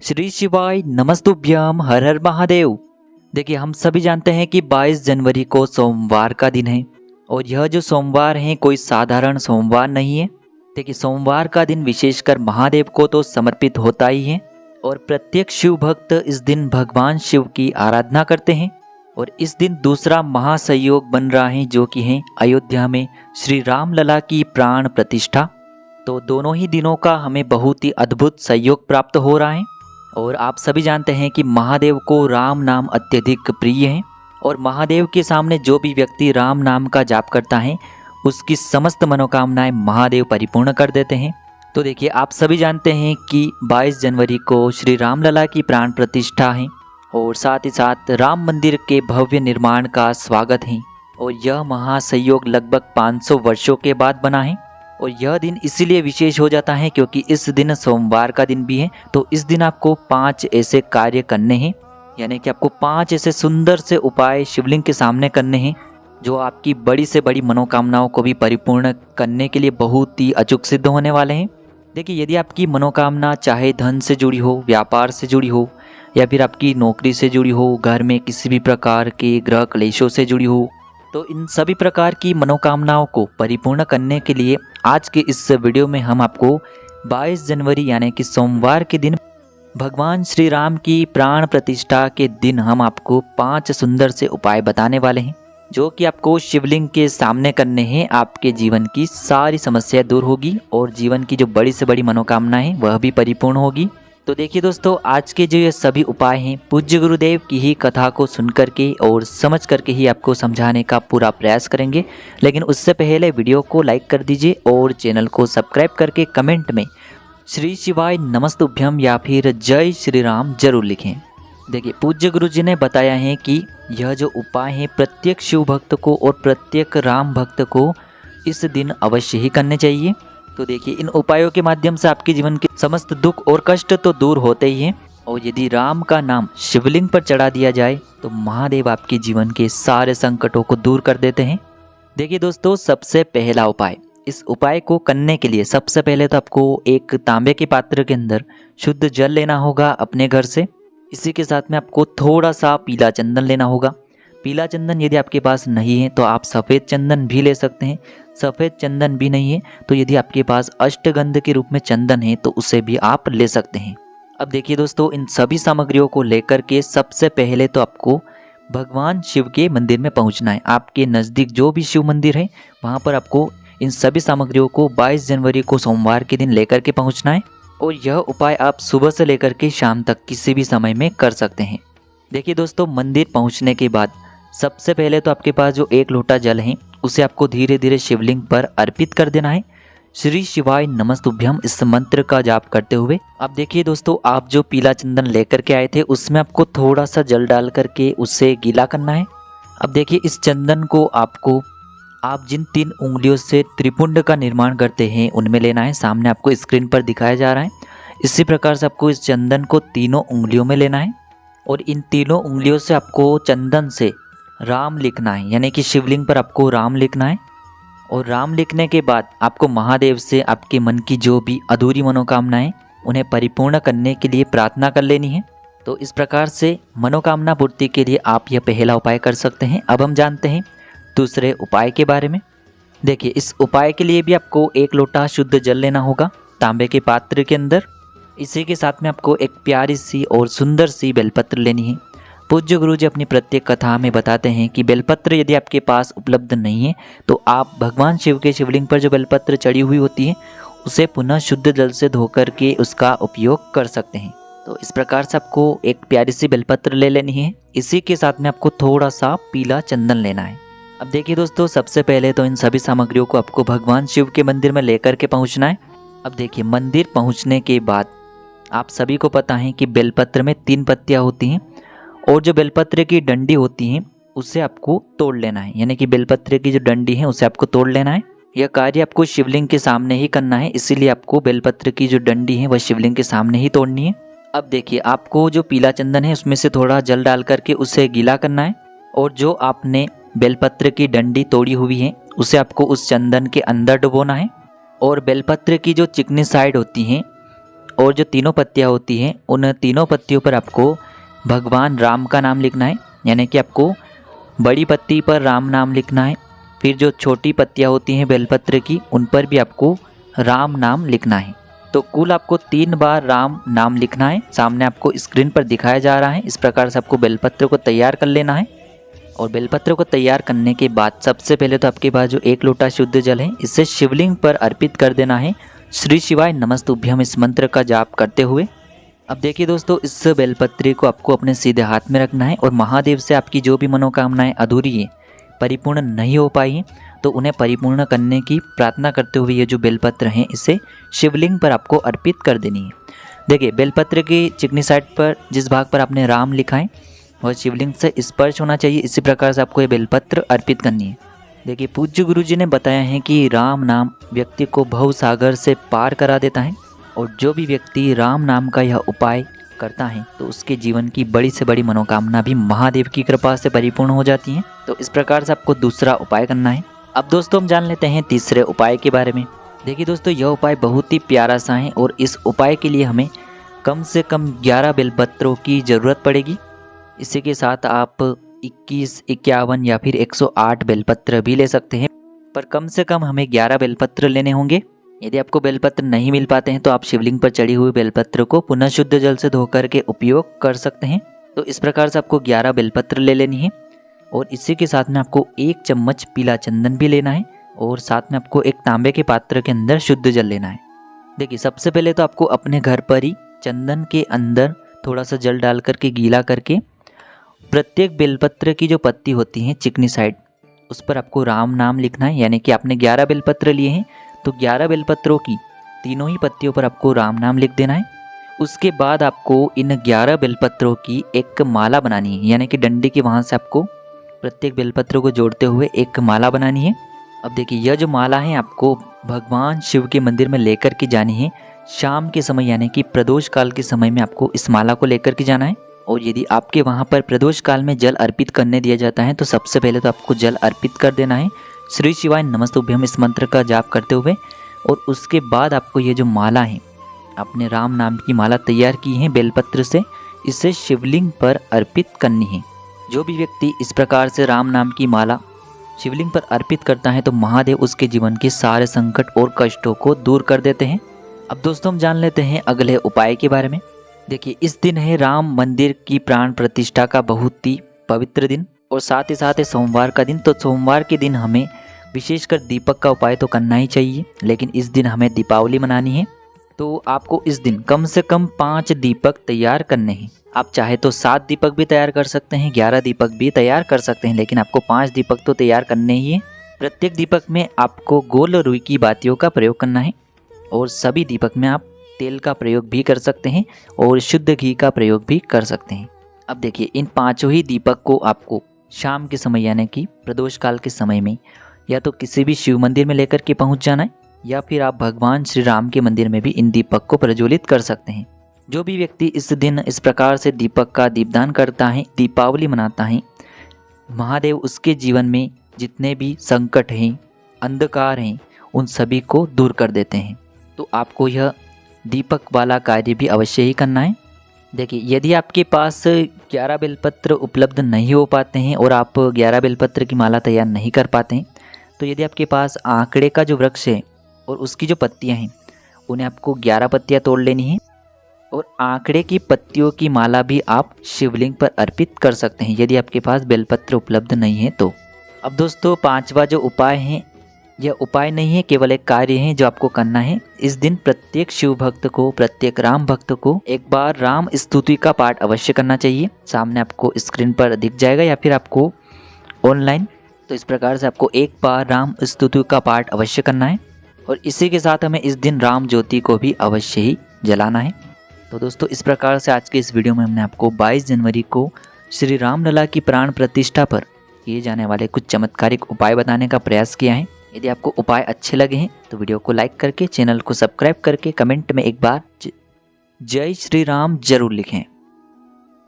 श्री शिवाय नमस्तुभ्यम हर हर महादेव। देखिए, हम सभी जानते हैं कि 22 जनवरी को सोमवार का दिन है और यह जो सोमवार है कोई साधारण सोमवार नहीं है। देखिए, सोमवार का दिन विशेषकर महादेव को तो समर्पित होता ही है और प्रत्येक शिव भक्त इस दिन भगवान शिव की आराधना करते हैं। और इस दिन दूसरा महासंयोग बन रहा है जो कि है अयोध्या में श्री राम लला की प्राण प्रतिष्ठा। तो दोनों ही दिनों का हमें बहुत ही अद्भुत संयोग प्राप्त हो रहा है। और आप सभी जानते हैं कि महादेव को राम नाम अत्यधिक प्रिय है और महादेव के सामने जो भी व्यक्ति राम नाम का जाप करता है उसकी समस्त मनोकामनाएं महादेव परिपूर्ण कर देते हैं। तो देखिए, आप सभी जानते हैं कि 22 जनवरी को श्री राम लला की प्राण प्रतिष्ठा है और साथ ही साथ राम मंदिर के भव्य निर्माण का स्वागत है। और यह महासंयोग लगभग 500 वर्षों के बाद बना है और यह दिन इसीलिए विशेष हो जाता है क्योंकि इस दिन सोमवार का दिन भी है। तो इस दिन आपको 5 ऐसे कार्य करने हैं, यानी कि आपको 5 ऐसे सुंदर से उपाय शिवलिंग के सामने करने हैं जो आपकी बड़ी से बड़ी मनोकामनाओं को भी परिपूर्ण करने के लिए बहुत ही अचूक सिद्ध होने वाले हैं। देखिए, यदि आपकी मनोकामना चाहे धन से जुड़ी हो, व्यापार से जुड़ी हो या फिर आपकी नौकरी से जुड़ी हो, घर में किसी भी प्रकार के ग्रह क्लेशों से जुड़ी हो, तो इन सभी प्रकार की मनोकामनाओं को परिपूर्ण करने के लिए आज के इस वीडियो में हम आपको 22 जनवरी यानी कि सोमवार के दिन भगवान श्री राम की प्राण प्रतिष्ठा के दिन हम आपको 5 सुंदर से उपाय बताने वाले हैं जो कि आपको शिवलिंग के सामने करने हैं। आपके जीवन की सारी समस्याएं दूर होगी और जीवन की जो बड़ी से बड़ी मनोकामना है वह भी परिपूर्ण होगी। तो देखिए दोस्तों, आज के जो ये सभी उपाय हैं पूज्य गुरुदेव की ही कथा को सुन करके और समझ करके ही आपको समझाने का पूरा प्रयास करेंगे। लेकिन उससे पहले वीडियो को लाइक कर दीजिए और चैनल को सब्सक्राइब करके कमेंट में श्री शिवाय नमस्तुभ्यम या फिर जय श्री राम जरूर लिखें। देखिए, पूज्य गुरु जी ने बताया है कि यह जो उपाय है प्रत्येक शिव भक्त को और प्रत्येक राम भक्त को इस दिन अवश्य ही करने चाहिए। तो देखिए, इन उपायों के माध्यम से आपके जीवन के समस्त दुख और कष्ट तो दूर होते ही हैं और यदि राम का नाम शिवलिंग पर चढ़ा दिया जाए तो महादेव आपके जीवन के सारे संकटों को दूर कर देते हैं। देखिए दोस्तों, सबसे पहला उपाय, इस उपाय को करने के लिए सबसे पहले तो आपको एक तांबे के पात्र के अंदर शुद्ध जल लेना होगा अपने घर से। इसी के साथ में आपको थोड़ा सा पीला चंदन लेना होगा। पीला चंदन यदि आपके पास नहीं है तो आप सफ़ेद चंदन भी ले सकते हैं। सफ़ेद चंदन भी नहीं है तो यदि आपके पास अष्टगंध के रूप में चंदन है तो उसे भी आप ले सकते हैं। अब देखिए दोस्तों, इन सभी सामग्रियों को लेकर के सबसे पहले तो आपको भगवान शिव के मंदिर में पहुंचना है। आपके नज़दीक जो भी शिव मंदिर है वहां पर आपको इन सभी सामग्रियों को 22 जनवरी को सोमवार के दिन लेकर के पहुँचना है और यह उपाय आप सुबह से लेकर के शाम तक किसी भी समय में कर सकते हैं। देखिए दोस्तों, मंदिर पहुँचने के बाद सबसे पहले तो आपके पास जो 1 लोटा जल है उसे आपको धीरे धीरे शिवलिंग पर अर्पित कर देना है श्री शिवाय नमस्तुभ्यम इस मंत्र का जाप करते हुए। अब देखिए दोस्तों, आप जो पीला चंदन लेकर के आए थे उसमें आपको थोड़ा सा जल डाल करके उसे गीला करना है। अब देखिए, इस चंदन को आपको आप जिन 3 उंगलियों से त्रिपुंड का निर्माण करते हैं उनमें लेना है। सामने आपको स्क्रीन पर दिखाया जा रहा है। इसी प्रकार से आपको इस चंदन को तीनों उंगलियों में लेना है और इन तीनों उंगलियों से आपको चंदन से राम लिखना है, यानी कि शिवलिंग पर आपको राम लिखना है। और राम लिखने के बाद आपको महादेव से आपके मन की जो भी अधूरी मनोकामनाएं उन्हें परिपूर्ण करने के लिए प्रार्थना कर लेनी है। तो इस प्रकार से मनोकामना पूर्ति के लिए आप यह पहला उपाय कर सकते हैं। अब हम जानते हैं दूसरे उपाय के बारे में। देखिए, इस उपाय के लिए भी आपको 1 लोटा शुद्ध जल लेना होगा तांबे के पात्र के अंदर। इसी के साथ में आपको एक प्यारी सी और सुंदर सी बेलपत्र लेनी है। पूज्य गुरु जी अपनी प्रत्येक कथा में बताते हैं कि बेलपत्र यदि आपके पास उपलब्ध नहीं है तो आप भगवान शिव के शिवलिंग पर जो बेलपत्र चढ़ी हुई होती है उसे पुनः शुद्ध जल से धोकर के उसका उपयोग कर सकते हैं। तो इस प्रकार से आपको एक प्यारी सी बेलपत्र ले लेनी है। इसी के साथ में आपको थोड़ा सा पीला चंदन लेना है। अब देखिए दोस्तों, सबसे पहले तो इन सभी सामग्रियों को आपको भगवान शिव के मंदिर में लेकर के पहुँचना है। अब देखिए, मंदिर पहुँचने के बाद आप सभी को पता है कि बेलपत्र में 3 पत्तियाँ होती हैं और जो बेलपत्र की डंडी होती है उसे आपको तोड़ लेना है, यानी कि बेलपत्र की जो डंडी है उसे आपको तोड़ लेना है। यह कार्य आपको शिवलिंग के सामने ही करना है, इसीलिए आपको बेलपत्र की जो डंडी है वह शिवलिंग के सामने ही तोड़नी है। अब देखिए, आपको जो पीला चंदन है उसमें से थोड़ा जल डाल करके उसे गीला करना है और जो आपने बेलपत्र की डंडी तोड़ी हुई है उसे आपको उस चंदन के अंदर डुबोना है और बेलपत्र की जो चिकनी साइड होती हैं और जो तीनों पत्तियाँ होती हैं उन तीनों पत्तियों पर आपको भगवान राम का नाम लिखना है, यानी कि आपको बड़ी पत्ती पर राम नाम लिखना है। फिर जो छोटी पत्तियाँ होती हैं बेलपत्र की उन पर भी आपको राम नाम लिखना है। तो कुल आपको 3 बार राम नाम लिखना है। सामने आपको स्क्रीन पर दिखाया जा रहा है। इस प्रकार से आपको बेलपत्र को तैयार कर लेना है। और बेलपत्र को तैयार करने के बाद सबसे पहले तो आपके पास जो 1 लोटा शुद्ध जल है इसे शिवलिंग पर अर्पित कर देना है। श्री शिवाय नमस्तुभ्यम इस मंत्र का जाप करते हुए। अब देखिए दोस्तों, इस बेलपत्री को आपको अपने सीधे हाथ में रखना है और महादेव से आपकी जो भी मनोकामनाएं अधूरी है, परिपूर्ण नहीं हो पाई हैं, तो उन्हें परिपूर्ण करने की प्रार्थना करते हुए ये जो बेलपत्र हैं इसे शिवलिंग पर आपको अर्पित कर देनी है। देखिए, बेलपत्र की चिकनी साइड पर जिस भाग पर आपने राम लिखा है वह शिवलिंग से स्पर्श होना चाहिए। इसी प्रकार से आपको ये बेलपत्र अर्पित करनी है। देखिए, पूज्य गुरुजी ने बताया है कि राम नाम व्यक्ति को भव सागर से पार करा देता है और जो भी व्यक्ति राम नाम का यह उपाय करता है तो उसके जीवन की बड़ी से बड़ी मनोकामना भी महादेव की कृपा से परिपूर्ण हो जाती हैं। तो इस प्रकार से आपको दूसरा उपाय करना है। अब दोस्तों हम जान लेते हैं तीसरे उपाय के बारे में। देखिए दोस्तों, यह उपाय बहुत ही प्यारा सा है और इस उपाय के लिए हमें कम से कम 11 बेलपत्रों की ज़रूरत पड़ेगी। इसी के साथ आप 21, 51 या फिर 108 बेलपत्र भी ले सकते हैं, पर कम से कम हमें 11 बेलपत्र लेने होंगे। यदि आपको बेलपत्र नहीं मिल पाते हैं तो आप शिवलिंग पर चढ़ी हुई बेलपत्र को पुनः शुद्ध जल से धोकर के उपयोग कर सकते हैं। तो इस प्रकार से आपको 11 बेलपत्र ले लेनी है और इसी के साथ में आपको 1 चम्मच पीला चंदन भी लेना है और साथ में आपको एक तांबे के पात्र के अंदर शुद्ध जल लेना है। देखिए, सबसे पहले तो आपको अपने घर पर ही चंदन के अंदर थोड़ा सा जल डाल करके गीला करके प्रत्येक बेलपत्र की जो पत्ती होती है चिकनी साइड उस पर आपको राम नाम लिखना है। यानी कि आपने 11 बेलपत्र लिए हैं तो 11 बेलपत्रों की तीनों ही पत्तियों पर आपको राम नाम लिख देना है। उसके बाद आपको इन 11 बेलपत्रों की एक माला बनानी है, यानी कि डंडी की वहाँ से आपको प्रत्येक बेलपत्रों को जोड़ते हुए एक माला बनानी है। अब देखिए, यह जो माला है आपको भगवान शिव के मंदिर में लेकर के जानी है। शाम के समय यानी कि प्रदोष काल के समय में आपको इस माला को लेकर के जाना है। और यदि आपके वहाँ पर प्रदोष काल में जल अर्पित करने दिया जाता है तो सबसे पहले तो आपको जल अर्पित कर देना है श्री शिवाय नमस्तुभ्यम इस मंत्र का जाप करते हुए। और उसके बाद आपको ये जो माला है, आपने राम नाम की माला तैयार की है बेलपत्र से, इसे शिवलिंग पर अर्पित करनी है। जो भी व्यक्ति इस प्रकार से राम नाम की माला शिवलिंग पर अर्पित करता है तो महादेव उसके जीवन के सारे संकट और कष्टों को दूर कर देते हैं। अब दोस्तों हम जान लेते हैं अगले उपाय के बारे में। देखिए, इस दिन है राम मंदिर की प्राण प्रतिष्ठा का बहुत ही पवित्र दिन और साथ ही साथ है सोमवार का दिन। तो सोमवार के दिन हमें विशेषकर दीपक का उपाय तो करना ही चाहिए, लेकिन इस दिन हमें दीपावली मनानी है। तो आपको इस दिन कम से कम 5 दीपक तैयार करने हैं। आप चाहे तो 7 दीपक भी तैयार कर सकते हैं, 11 दीपक भी तैयार कर सकते हैं, लेकिन आपको 5 दीपक तो तैयार करने ही है। प्रत्येक दीपक में आपको गोल रुई की बातियों का प्रयोग करना है और सभी दीपक में आप तेल का प्रयोग भी कर सकते हैं और शुद्ध घी का प्रयोग भी कर सकते हैं। अब देखिए, इन 5 ही दीपक को आपको शाम के समय यानी कि प्रदोष काल के समय में या तो किसी भी शिव मंदिर में लेकर के पहुंच जाना है या फिर आप भगवान श्री राम के मंदिर में भी इन दीपक को प्रज्वलित कर सकते हैं। जो भी व्यक्ति इस दिन इस प्रकार से दीपक का दीपदान करता है, दीपावली मनाता है, महादेव उसके जीवन में जितने भी संकट हैं, अंधकार हैं, उन सभी को दूर कर देते हैं। तो आपको यह दीपक वाला कार्य भी अवश्य ही करना है। देखिए, यदि आपके पास 11 बेलपत्र उपलब्ध नहीं हो पाते हैं और आप 11 बेलपत्र की माला तैयार नहीं कर पाते हैं तो यदि आपके पास आंकड़े का जो वृक्ष है और उसकी जो पत्तियां हैं उन्हें आपको 11 पत्तियां तोड़ लेनी है और आंकड़े की पत्तियों की माला भी आप शिवलिंग पर अर्पित कर सकते हैं यदि आपके पास बेलपत्र उपलब्ध नहीं है तो। अब दोस्तों, 5वां जो उपाय है यह उपाय नहीं है, केवल एक कार्य है जो आपको करना है। इस दिन प्रत्येक शिव भक्त को, प्रत्येक राम भक्त को एक बार राम स्तुति का पाठ अवश्य करना चाहिए। सामने आपको स्क्रीन पर दिख जाएगा या फिर आपको ऑनलाइन। तो इस प्रकार से आपको एक बार राम स्तुति का पाठ अवश्य करना है और इसी के साथ हमें इस दिन राम ज्योति को भी अवश्य ही जलाना है। तो दोस्तों, इस प्रकार से आज के इस वीडियो में हमने आपको 22 जनवरी को श्री राम लला की प्राण प्रतिष्ठा पर किए जाने वाले कुछ चमत्कारिक उपाय बताने का प्रयास किया है। यदि आपको उपाय अच्छे लगे हैं तो वीडियो को लाइक करके, चैनल को सब्सक्राइब करके, कमेंट में एक बार जय श्री राम जरूर लिखें।